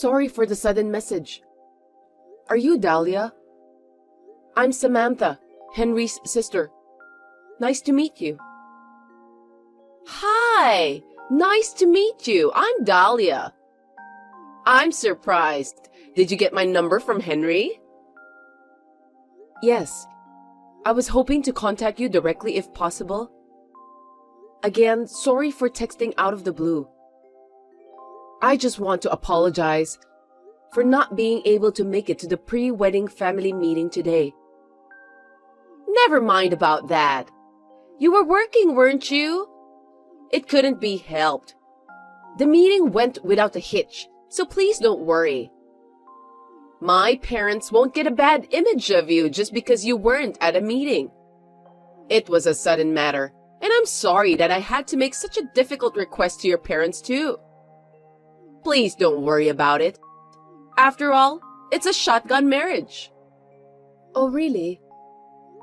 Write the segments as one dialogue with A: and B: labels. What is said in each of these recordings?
A: Sorry for the sudden message. Are you Dahlia? I'm Samantha, Henry's sister. Nice to meet you. Hi! Nice to meet you. I'm Dahlia. I'm surprised. Did you get my number from Henry? Yes. I was hoping to contact you directly if possible. Again, sorry for texting out of the blue. I just want to apologize for not being able to make it to the pre-wedding family meeting today. Never mind about that. You were working, weren't you? It couldn't be helped. The meeting went without a hitch, so please don't worry. My parents won't get a bad image of you just because you weren't at a meeting. It was a sudden matter, and I'm sorry that I had to make such a difficult request to your parents too. Please don't worry about it. After all, it's a shotgun marriage. Oh, really?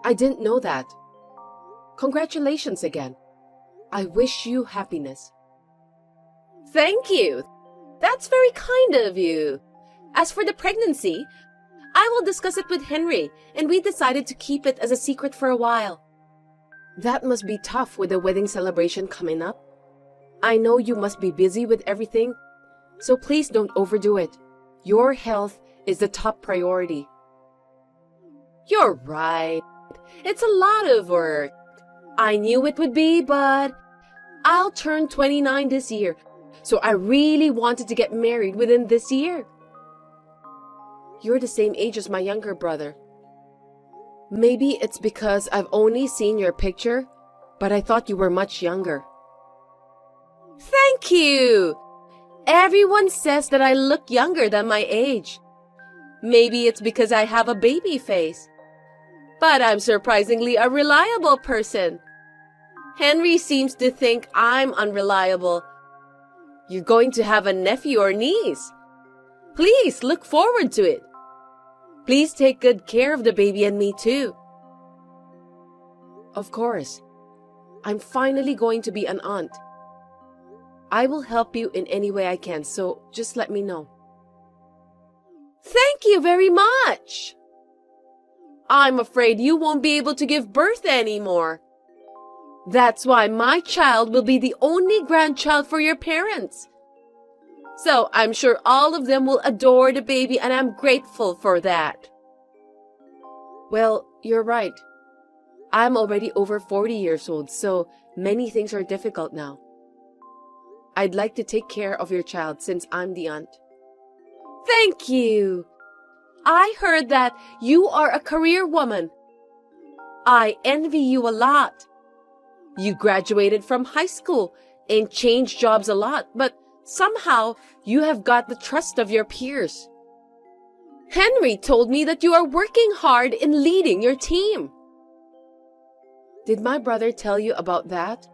A: I didn't know that. Congratulations again. I wish you happiness. Thank you. That's very kind of you. As for the pregnancy, I will discuss it with Henry, and we decided to keep it as a secret for a while. That must be tough with the wedding celebration coming up. I know you must be busy with everything, so please don't overdo it. Your health is the top priority. You're right. It's a lot of work. I knew it would be, but I'll turn 29 this year, so I really wanted to get married within this year. You're the same age as my younger brother. Maybe it's because I've only seen your picture, but I thought you were much younger. Thank you! Everyone says that I look younger than my age. Maybe it's because I have a baby face. But I'm surprisingly a reliable person. Henry seems to think I'm unreliable. You're going to have a nephew or niece. Please look forward to it. Please take good care of the baby and me too. Of course. I'm finally going to be an aunt. I will help you in any way I can, so just let me know. Thank you very much. I'm afraid you won't be able to give birth anymore. That's why my child will be the only grandchild for your parents. So I'm sure all of them will adore the baby, and I'm grateful for that. Well, you're right. I'm already over 40 years old, so many things are difficult now. I'd like to take care of your child since I'm the aunt. Thank you. I heard that you are a career woman. I envy you a lot. You graduated from high school and changed jobs a lot, but somehow you have got the trust of your peers. Henry told me that you are working hard in leading your team. Did my brother tell you about that?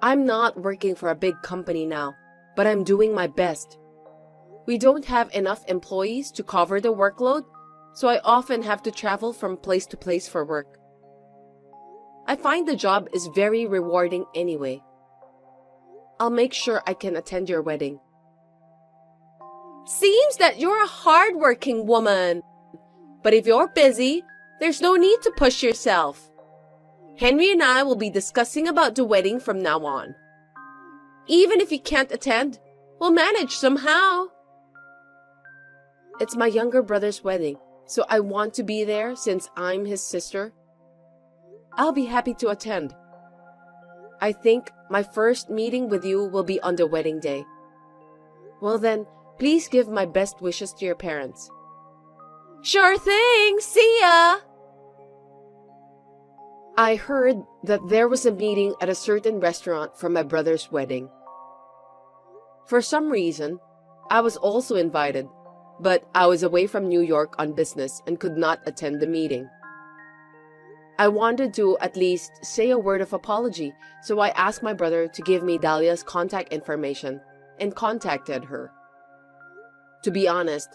A: I'm not working for a big company now, but I'm doing my best. We don't have enough employees to cover the workload, so I often have to travel from place to place for work. I find the job is very rewarding anyway. I'll make sure I can attend your wedding. Seems that you're a hard-working woman. But if you're busy, there's no need to push yourself. Henry and I will be discussing about the wedding from now on. Even if you can't attend, we'll manage somehow. It's my younger brother's wedding, so I want to be there since I'm his sister. I'll be happy to attend. I think my first meeting with you will be on the wedding day. Well then, please give my best wishes to your parents. Sure thing! See ya! I heard that there was a meeting at a certain restaurant for my brother's wedding. For some reason, I was also invited, but I was away from New York on business and could not attend the meeting. I wanted to at least say a word of apology, so I asked my brother to give me Dahlia's contact information and contacted her. To be honest,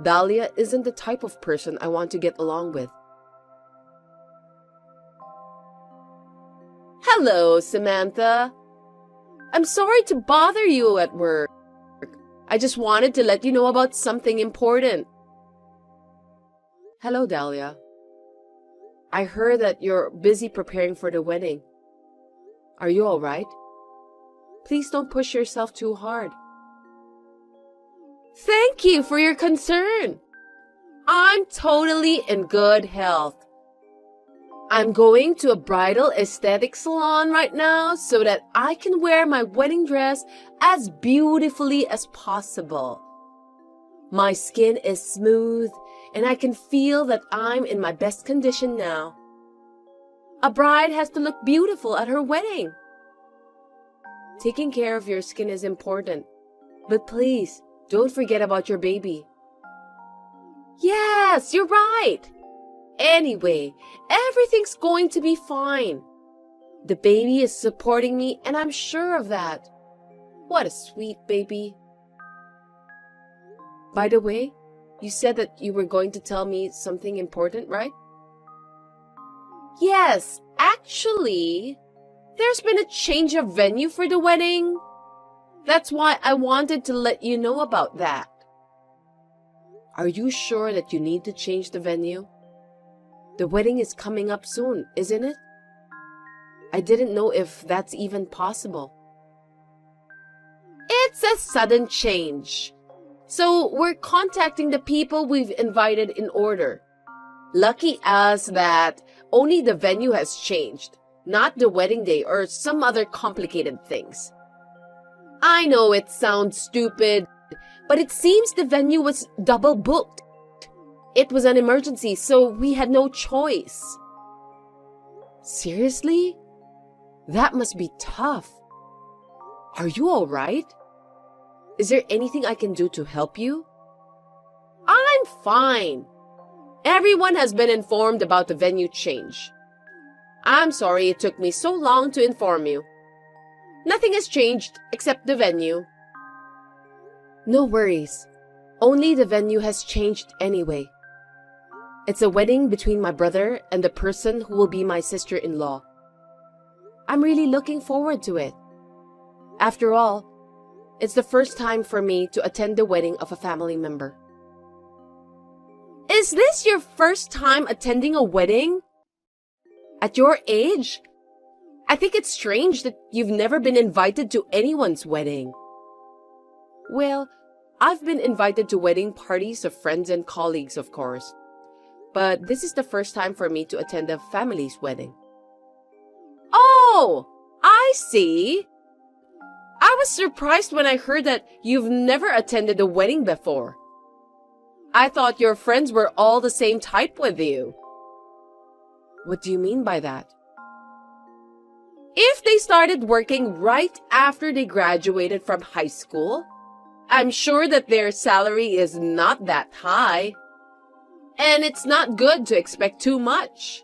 A: Dahlia isn't the type of person I want to get along with. Hello, Samantha. I'm sorry to bother you at work. I just wanted to let you know about something important. Hello, Dahlia. I heard that you're busy preparing for the wedding. Are you all right? Please don't push yourself too hard. Thank you for your concern. I'm totally in good health. I'm going to a bridal aesthetic salon right now so that I can wear my wedding dress as beautifully as possible. My skin is smooth and I can feel that I'm in my best condition now. A bride has to look beautiful at her wedding. Taking care of your skin is important, but please don't forget about your baby. Yes, you're right. Anyway, everything's going to be fine. The baby is supporting me and I'm sure of that. What a sweet baby. By the way, you said that you were going to tell me something important, right? Yes, actually, there's been a change of venue for the wedding. That's why I wanted to let you know about that. Are you sure that you need to change the venue? The wedding is coming up soon, isn't it? I didn't know if that's even possible. It's a sudden change. So we're contacting the people we've invited in order. Lucky us that only the venue has changed, not the wedding day or some other complicated things. I know it sounds stupid, but it seems the venue was double booked. It was an emergency, so we had no choice. Seriously? That must be tough. Are you all right? Is there anything I can do to help you? I'm fine. Everyone has been informed about the venue change. I'm sorry it took me so long to inform you. Nothing has changed except the venue. No worries. Only the venue has changed anyway. It's a wedding between my brother and the person who will be my sister-in-law. I'm really looking forward to it. After all, it's the first time for me to attend the wedding of a family member. Is this your first time attending a wedding? At your age? I think it's strange that you've never been invited to anyone's wedding. Well, I've been invited to wedding parties of friends and colleagues, of course. But this is the first time for me to attend a family's wedding. Oh, I see. I was surprised when I heard that you've never attended a wedding before. I thought your friends were all the same type with you. What do you mean by that? If they started working right after they graduated from high school, I'm sure that their salary is not that high. And it's not good to expect too much.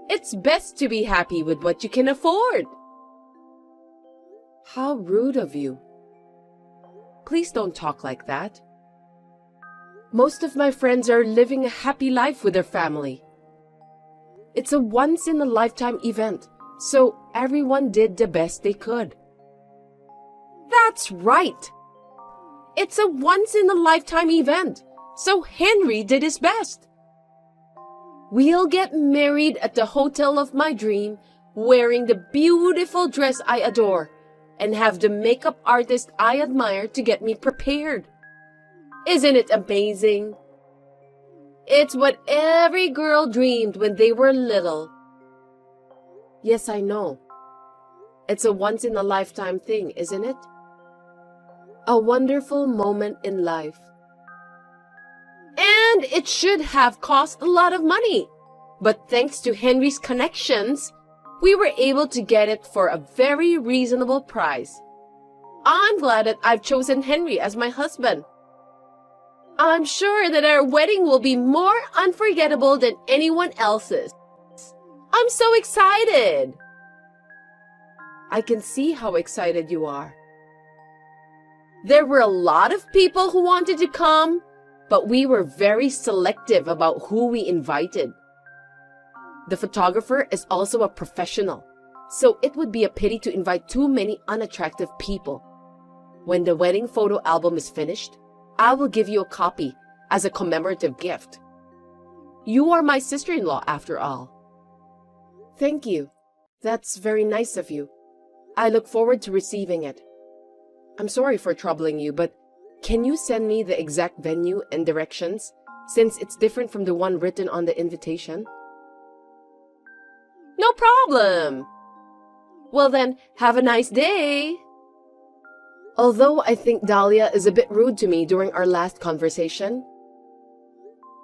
A: It's best to be happy with what you can afford. How rude of you. Please don't talk like that. Most of my friends are living a happy life with their family. It's a once-in-a-lifetime event, so everyone did the best they could. That's right. It's a once-in-a-lifetime event, so Henry did his best. We'll get married at the hotel of my dream, wearing the beautiful dress I adore, and have the makeup artist I admire to get me prepared. Isn't it amazing? It's what every girl dreamed when they were little. Yes, I know. It's a once-in-a-lifetime thing, isn't it? A wonderful moment in life. And it should have cost a lot of money. But thanks to Henry's connections, we were able to get it for a very reasonable price. I'm glad that I've chosen Henry as my husband. I'm sure that our wedding will be more unforgettable than anyone else's. I'm so excited. I can see how excited you are. There were a lot of people who wanted to come, but we were very selective about who we invited. The photographer is also a professional, so it would be a pity to invite too many unattractive people. When the wedding photo album is finished, I will give you a copy as a commemorative gift. You are my sister-in-law after all. Thank you. That's very nice of you. I look forward to receiving it. I'm sorry for troubling you, but can you send me the exact venue and directions since it's different from the one written on the invitation? No problem. Well then, have a nice day. Although I think Dahlia is a bit rude to me during our last conversation,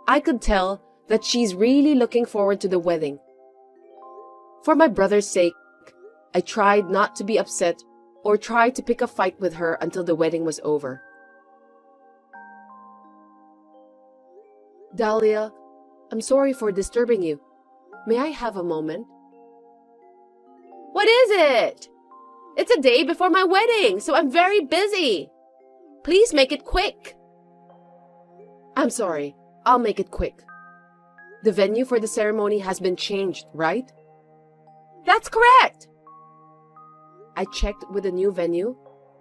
A: I could tell that she's really looking forward to the wedding. For my brother's sake, I tried not to be upset or try to pick a fight with her until the wedding was over. Dahlia, I'm sorry for disturbing you. May I have a moment? What is it? It's a day before my wedding, so I'm very busy. Please make it quick. I'm sorry. I'll make it quick. The venue for the ceremony has been changed, right? That's correct. I checked with the new venue,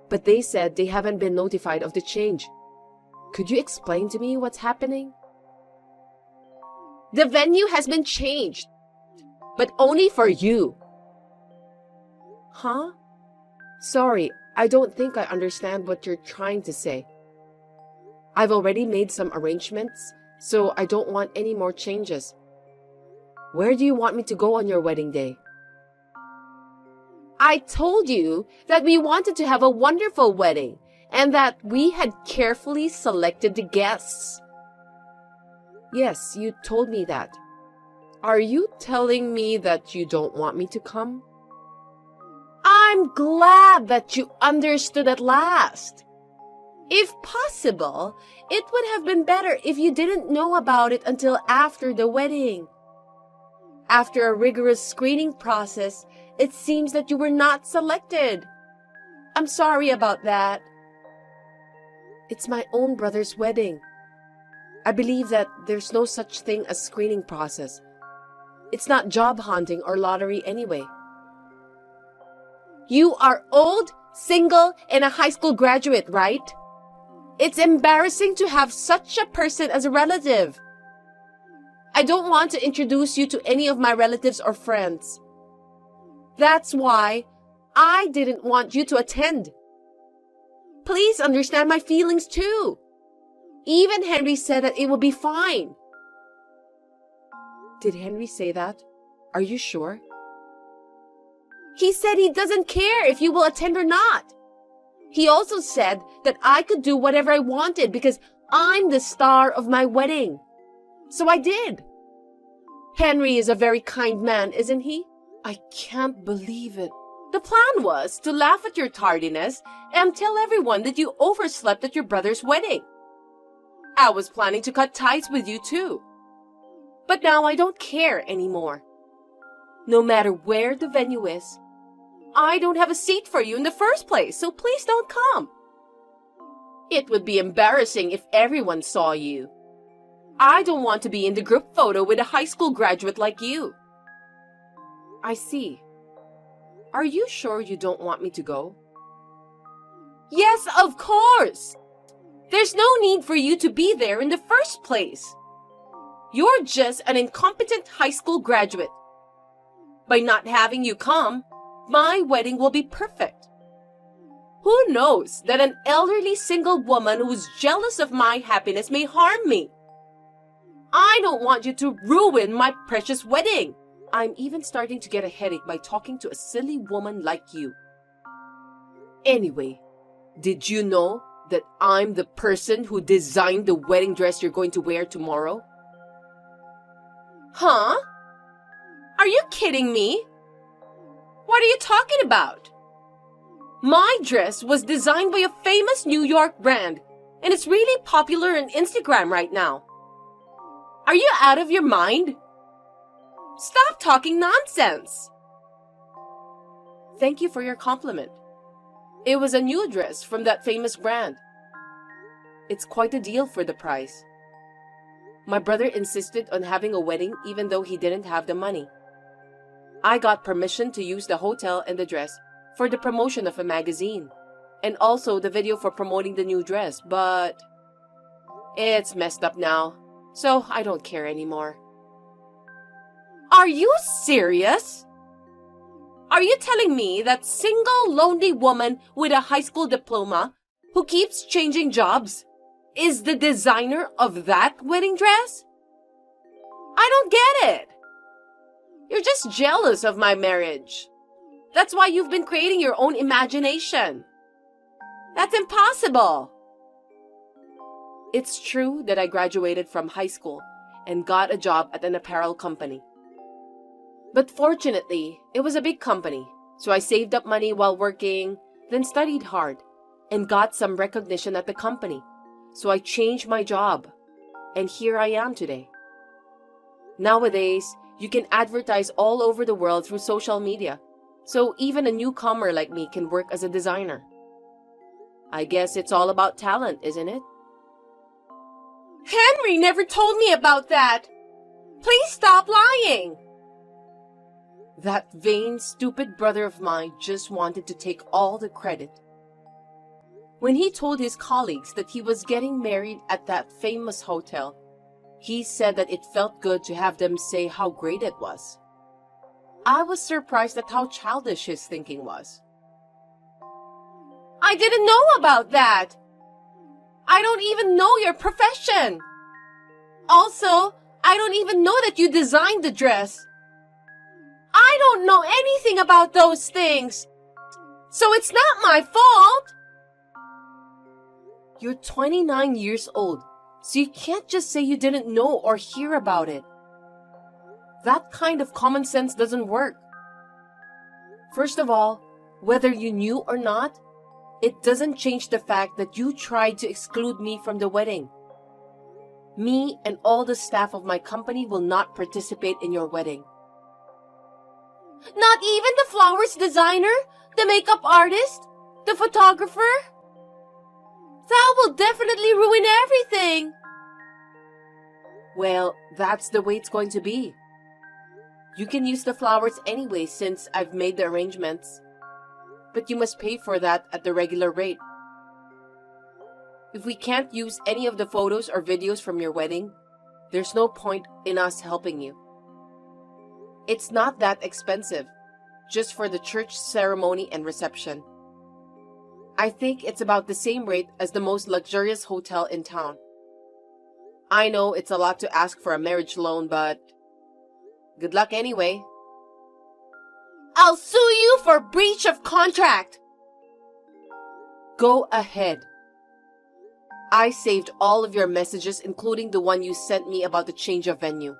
A: but they said they haven't been notified of the change. Could you explain to me what's happening? The venue has been changed, but only for you. Huh? Sorry, I don't think I understand what you're trying to say. I've already made some arrangements, so I don't want any more changes. Where do you want me to go on your wedding day? I told you that we wanted to have a wonderful wedding and that we had carefully selected the guests. Yes, you told me that. Are you telling me that you don't want me to come? I'm glad that you understood at last. If possible, it would have been better if you didn't know about it until after the wedding. After a rigorous screening process, it seems that you were not selected. I'm sorry about that. It's my own brother's wedding. I believe that there's no such thing as screening process. It's not job hunting or lottery anyway. You are old, single, and a high school graduate, right? It's embarrassing to have such a person as a relative. I don't want to introduce you to any of my relatives or friends. That's why I didn't want you to attend. Please understand my feelings too. Even Henry said that it will be fine. Did Henry say that? Are you sure? He said he doesn't care if you will attend or not. He also said that I could do whatever I wanted because I'm the star of my wedding. So I did. Henry is a very kind man, isn't he? I can't believe it. The plan was to laugh at your tardiness and tell everyone that you overslept at your brother's wedding. I was planning to cut ties with you too. But now I don't care anymore. No matter where the venue is, I don't have a seat for you in the first place, so please don't come. It would be embarrassing if everyone saw you. I don't want to be in the group photo with a high school graduate like you. I see. Are you sure you don't want me to go? Yes, of course. There's no need for you to be there in the first place. You're just an incompetent high school graduate. By not having you come, my wedding will be perfect. Who knows that an elderly single woman who's jealous of my happiness may harm me? I don't want you to ruin my precious wedding. I'm even starting to get a headache by talking to a silly woman like you. Anyway, did you know that I'm the person who designed the wedding dress you're going to wear tomorrow? Huh? Are you kidding me? What are you talking about? My dress was designed by a famous New York brand, and it's really popular on Instagram right now. Are you out of your mind? Stop talking nonsense. Thank you for your compliment. It was a new dress from that famous brand. It's quite a deal for the price. My brother insisted on having a wedding even though he didn't have the money. I got permission to use the hotel and the dress for the promotion of a magazine. And also the video for promoting the new dress, but it's messed up now, so I don't care anymore. Are you serious? Are you telling me that single, lonely woman with a high school diploma who keeps changing jobs is the designer of that wedding dress? I don't get it. You're just jealous of my marriage. That's why you've been creating your own imagination. That's impossible. It's true that I graduated from high school and got a job at an apparel company. But fortunately, it was a big company, so I saved up money while working, then studied hard, and got some recognition at the company. So I changed my job, and here I am today. Nowadays, you can advertise all over the world through social media, so even a newcomer like me can work as a designer. I guess it's all about talent, isn't it? Henry never told me about that. Please stop lying. That vain, stupid brother of mine just wanted to take all the credit. When he told his colleagues that he was getting married at that famous hotel, he said that it felt good to have them say how great it was. I was surprised at how childish his thinking was. I didn't know about that. I don't even know your profession. Also, I don't even know that you designed the dress. I don't know anything about those things. So it's not my fault. You're 29 years old, so you can't just say you didn't know or hear about it. That kind of common sense doesn't work. First of all, whether you knew or not, it doesn't change the fact that you tried to exclude me from the wedding. Me and all the staff of my company will not participate in your wedding. Not even the flowers designer, the makeup artist, the photographer? That will definitely ruin everything. Well, that's the way it's going to be. You can use the flowers anyway since I've made the arrangements. But you must pay for that at the regular rate. If we can't use any of the photos or videos from your wedding, there's no point in us helping you. It's not that expensive, just for the church ceremony and reception. I think it's about the same rate as the most luxurious hotel in town. I know it's a lot to ask for a marriage loan, but good luck anyway. I'll sue you for breach of contract. Go ahead. I saved all of your messages, including the one you sent me about the change of venue.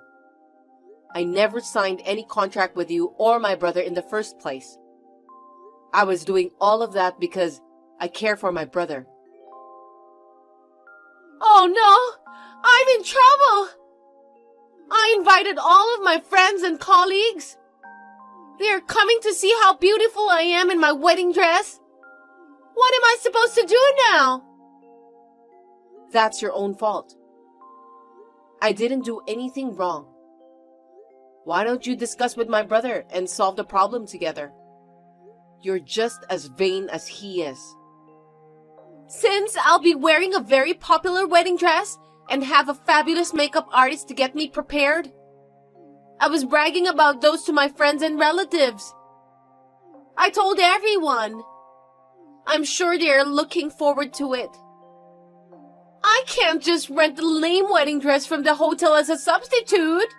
A: I never signed any contract with you or my brother in the first place. I was doing all of that because I care for my brother. Oh no! I'm in trouble! I invited all of my friends and colleagues. They are coming to see how beautiful I am in my wedding dress. What am I supposed to do now? That's your own fault. I didn't do anything wrong. Why don't you discuss with my brother and solve the problem together? You're just as vain as he is. Since I'll be wearing a very popular wedding dress and have a fabulous makeup artist to get me prepared, I was bragging about those to my friends and relatives. I told everyone. I'm sure they're looking forward to it. I can't just rent the lame wedding dress from the hotel as a substitute.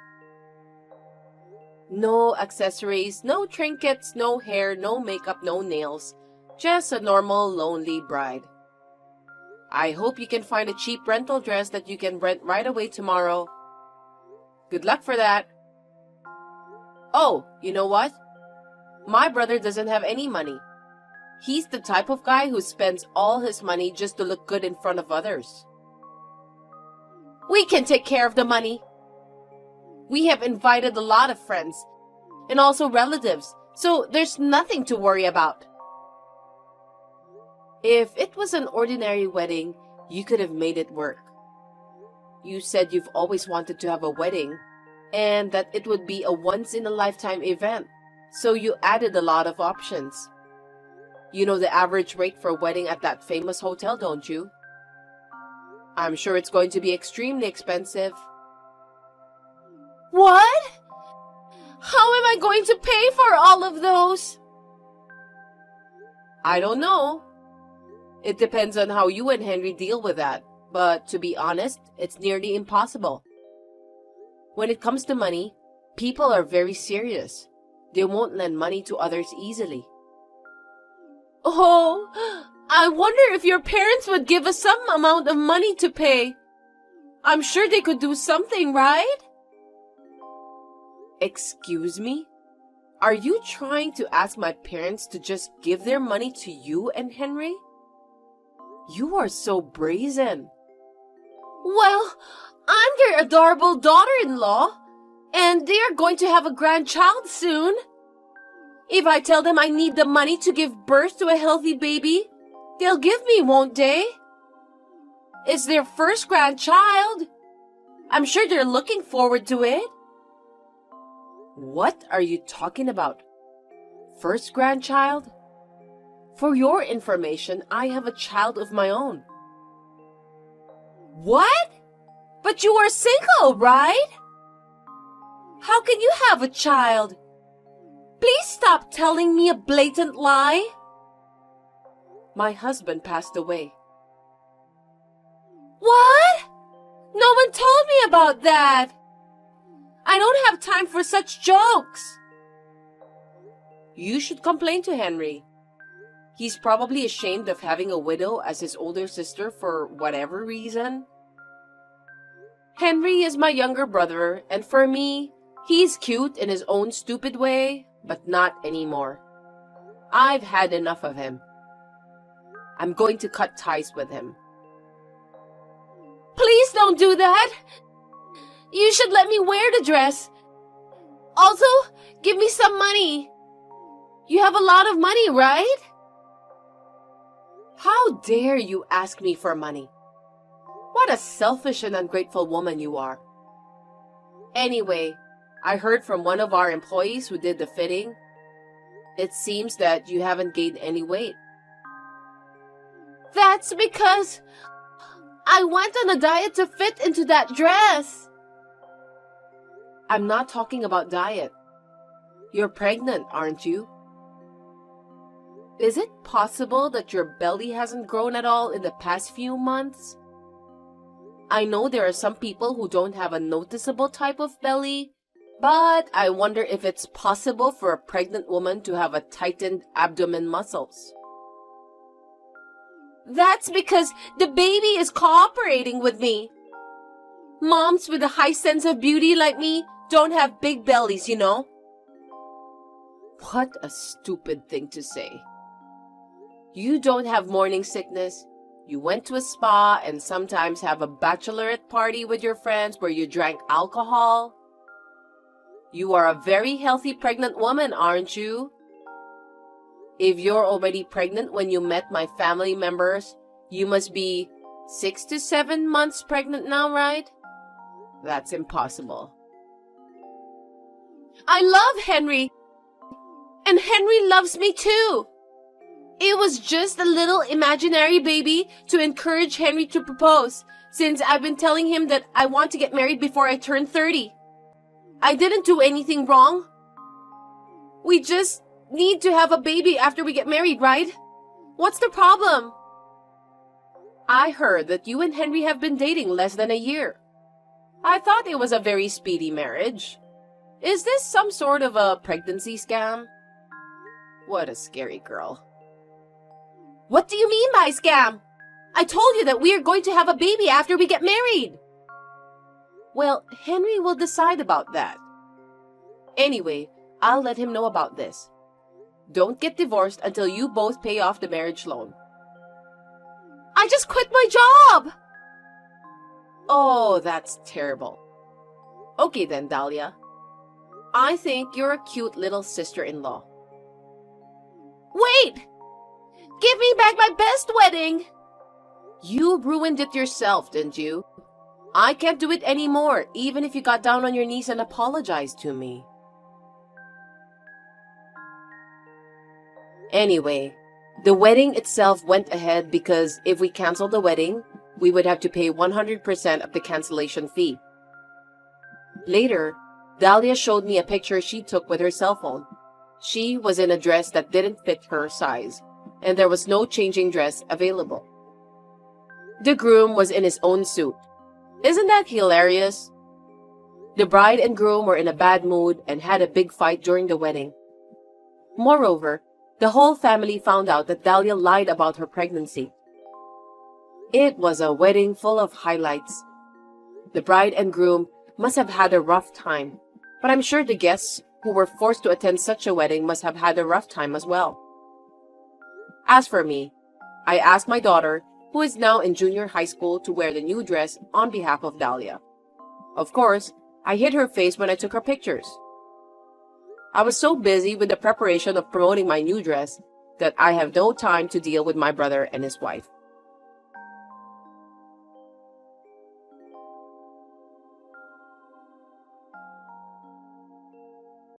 A: No accessories, no trinkets, no hair, no makeup, no nails. Just a normal, lonely bride. I hope you can find a cheap rental dress that you can rent right away tomorrow. Good luck for that. Oh, you know what? My brother doesn't have any money. He's the type of guy who spends all his money just to look good in front of others. We can take care of the money. We have invited a lot of friends and also relatives, so there's nothing to worry about. If it was an ordinary wedding, you could have made it work. You said you've always wanted to have a wedding and that it would be a once-in-a-lifetime event, so you added a lot of options. You know the average rate for a wedding at that famous hotel, don't you? I'm sure it's going to be extremely expensive.
B: What? How am I going to pay for all of those?
A: I don't know. It depends on how you and Henry deal with that. But to be honest, it's nearly impossible. When it comes to money, people are very serious. They won't lend money to others easily.
B: Oh, I wonder if your parents would give us some amount of money to pay. I'm sure they could do something, right?
A: Excuse me? Are you trying to ask my parents to just give their money to you and Henry? You are so brazen.
B: Well, I'm their adorable daughter-in-law, and they are going to have a grandchild soon. If I tell them I need the money to give birth to a healthy baby, they'll give me, won't they? It's their first grandchild. I'm sure they're looking forward to it.
A: What are you talking about? First grandchild? For your information, I have a child of my own.
B: What? But you are single, right? How can you have a child? Please stop telling me a blatant lie.
A: My husband passed away.
B: What? No one told me about that. I don't have time for such jokes.
A: You should complain to Henry. He's probably ashamed of having a widow as his older sister for whatever reason. Henry is my younger brother, and for me, he's cute in his own stupid way, but not anymore. I've had enough of him. I'm going to cut ties with him.
B: Please don't do that. You should let me wear the dress. Also, give me some money. You have a lot of money, right?
A: How dare you ask me for money? What a selfish and ungrateful woman you are. Anyway, I heard from one of our employees who did the fitting. It seems that you haven't gained any weight.
B: That's because I went on a diet to fit into that dress.
A: I'm not talking about diet. You're pregnant, aren't you? Is it possible that your belly hasn't grown at all in the past few months? I know there are some people who don't have a noticeable type of belly, but I wonder if it's possible for a pregnant woman to have a tightened abdomen muscles.
B: That's because the baby is cooperating with me. Moms with a high sense of beauty like me don't have big bellies, you know.
A: What a stupid thing to say. You don't have morning sickness. You went to a spa and sometimes have a bachelorette party with your friends where you drank alcohol. You are a very healthy pregnant woman, aren't you? If you're already pregnant when you met my family members, you must be 6 to 7 months pregnant now, right? That's impossible.
B: I love Henry. And Henry loves me too. It was just a little imaginary baby to encourage Henry to propose, since I've been telling him that I want to get married before I turn 30. I didn't do anything wrong. We just need to have a baby after we get married, right? What's the problem?
A: I heard that you and Henry have been dating less than a year. I thought it was a very speedy marriage. Is this some sort of a pregnancy scam? What a scary girl.
B: What do you mean by scam? I told you that we are going to have a baby after we get married.
A: Well, Henry will decide about that. Anyway, I'll let him know about this. Don't get divorced until you both pay off the marriage loan.
B: I just quit my job.
A: Oh, that's terrible. Okay then, Dahlia. I think you're a cute little sister-in-law.
B: Wait! Give me back my best wedding!
A: You ruined it yourself, didn't you? I can't do it anymore, even if you got down on your knees and apologized to me. Anyway, The wedding itself went ahead because if we canceled the wedding, we would have to pay 100% of the cancellation fee. Later, Dahlia showed me a picture she took with her cell phone. She was in a dress that didn't fit her size, and there was no changing dress available. The groom was in his own suit. Isn't that hilarious? The bride and groom were in a bad mood and had a big fight during the wedding. Moreover, the whole family found out that Dahlia lied about her pregnancy. It was a wedding full of highlights. The bride and groom must have had a rough time, but I'm sure the guests who were forced to attend such a wedding must have had a rough time as well. As for me, I asked my daughter, who is now in junior high school, to wear the new dress on behalf of Dahlia. Of course, I hid her face when I took her pictures. I was so busy with the preparation of promoting my new dress that I have no time to deal with my brother and his wife.